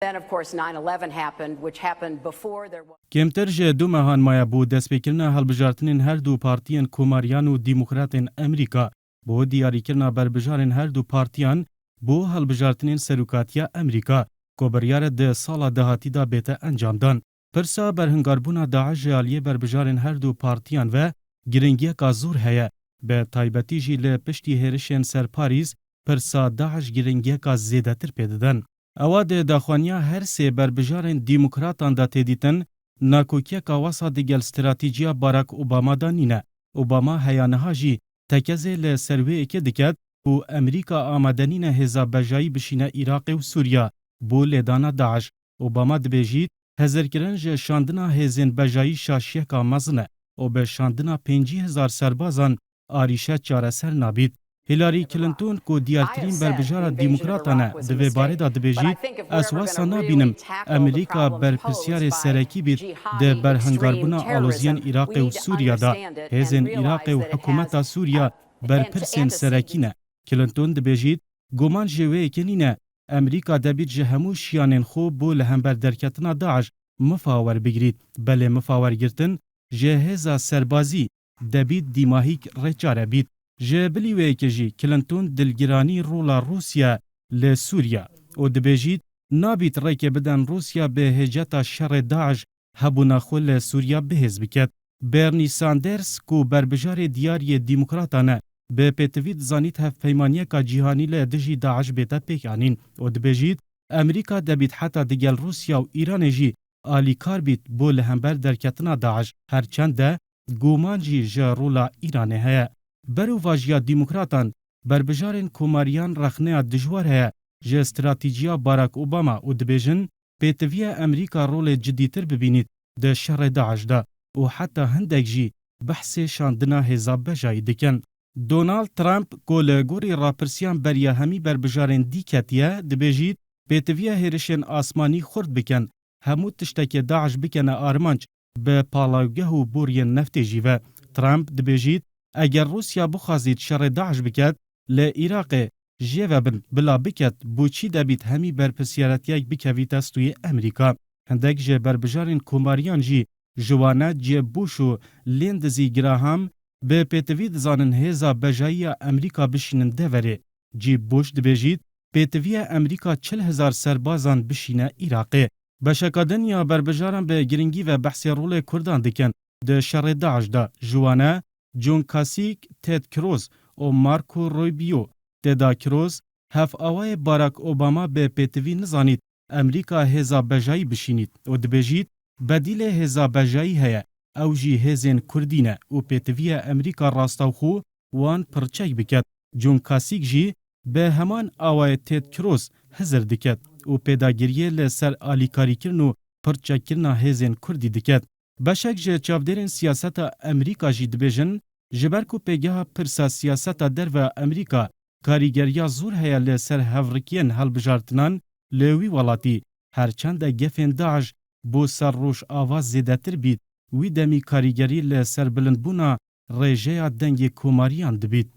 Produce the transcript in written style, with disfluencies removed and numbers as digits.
Then, of course, 9/11 happened, which happened before there was. کمتر جه دو مهان مایا بو دستپیکرنا هلبجارتنین هر دو پارتیان کوماریان و دیموکراتین امریکا بو دیاریکرنا بربجارن هر دو پارتیان بو هلبجارتنین سروکاتیا امریکا کوبریار ده سالا دهاتی دا بیت انجام دان. پرسا برهنگاربونا داعش جالیه بربجارن هر دو پارتیان و گرنگیه کا زور هیا به تایبتی جی لپشتی هرشن سر پاریس پرسا داعش گرنگیه کا زیدتر پیددن. اواد داخوانیا هر سه بربجارن دیموکراتان دا تیدیتن ناکوکیا کاواسا دیگل استراتیجیا باراک اوباما دانینه. اوباما هیانها جی تکزه لسروی اکی دکت و امریکا آمدنین هزا بجایی بشینه عراق و سوریا بو لیدانا داعش. اوباما دبیجید هزرکرنج شاندنا هزین بجایی شاشیه کا مزنه و به شاندنا 50,000 سربازان آریشه چارسر نابید. هیلاری کلینتون کو دیارترین بربجارا دیموکراتانه دوی باره دا دبیجید اسواسا نابینم امریکا برپرسیار سرکی بید ده برهنگاربونا آلوزیان عراق و سوریا دا هزین عراق و حکومتا سوریا برپرسین سرکینه. کلینتون دبیجید گومان جوه کنینه امریکا دبید جهمو شیانین خوب بو لهمبر درکتنا داعش مفاور بگرید بله مفاور گرتن جهزا سربازی دبید دیماهیک رچاره بید. جبلی ویکجی کلینتون دلگرانی رولا روسیا لسوریا و دبیجید نابید ریک بدن روسیا به هجتا شر داعش هبونا خل سوریا بهز بکد. برنی ساندرز کو بربجار دیاری دیموکراتانه به پتوید زانیت هف پیمانیه کا جیهانی لدجی داعش بیتا پیکانین و دبیجید امریکا دبید حتا دیگل روسیا و ایران جی آلی کار بیت بو لهمبر درکتنا داعش هرچند ده گومان جی جارولا ایرانه هیا. برو واجیا دیموکراتان بربجارن کوماریان رخنه دجوار هیا جه استراتیجیا باراک اوباما و دبیجن پیتویه امریکا رول جدیتر ببینید ده شر داعش ده و حتی هندک جی بحث شاندنا هزا بجایی دکن. دونالد ترامپ گولگوری راپرسیان بریا همی بربجارن دیکتیه دبیجید پیتویه هرشن آسمانی خورد بکن همو تشتک داعش بکنه آرمانچ به پالاوگه و بورین نفت جیوه. ترامپ دبیجید اگر روسیا بخوازید شر داعش بکد ل عراق جیوه بن بلا بکد بوچی دبید همی برپسیارتیک بکوید استوی امریکا. هندک جه بربجارن کوماریان جی جوانه جه بوش و لیندزی گراهام به پیتوید زانن هزا بجایی امریکا بشینن دوره. جی بوش دبیجید پیتوی امریکا 40,000 سربازان بشینه عراق. بشکادن یا بربجارن به گرنگی و بحث رول کردان دکن ده شر داعش ده جوانه جون کاسیک تد کروز و مارکو روبیو. تدا کروز هف آوای باراک اوباما به پیتوی نزانید امریکا هزا بجایی بشینید و دبیجید بدیل هزا بجایی هیا او جی هزین کردینه و پیتوی امریکا راستاوخو وان پرچک بکد. جون کاسیک جی به همان آوای تد کروز هزر دکد و پیداگیریه لسر آلیکاری کرن و پرچک کرنا هزین کردی دکد. بشک جه چاودرین سیاست امریکا جی دبیجن جبرکو پیگاه پرسا سیاست در و امریکا کاریگریا زور هیا لسر هفرکین هلبجارتنان لوی ولاتی هرچند گفین داعش بو سر روش آواز زیدتر بید وی دمی کاریگری لسر بلندبونا ریجه دنگ کوماریان دبید.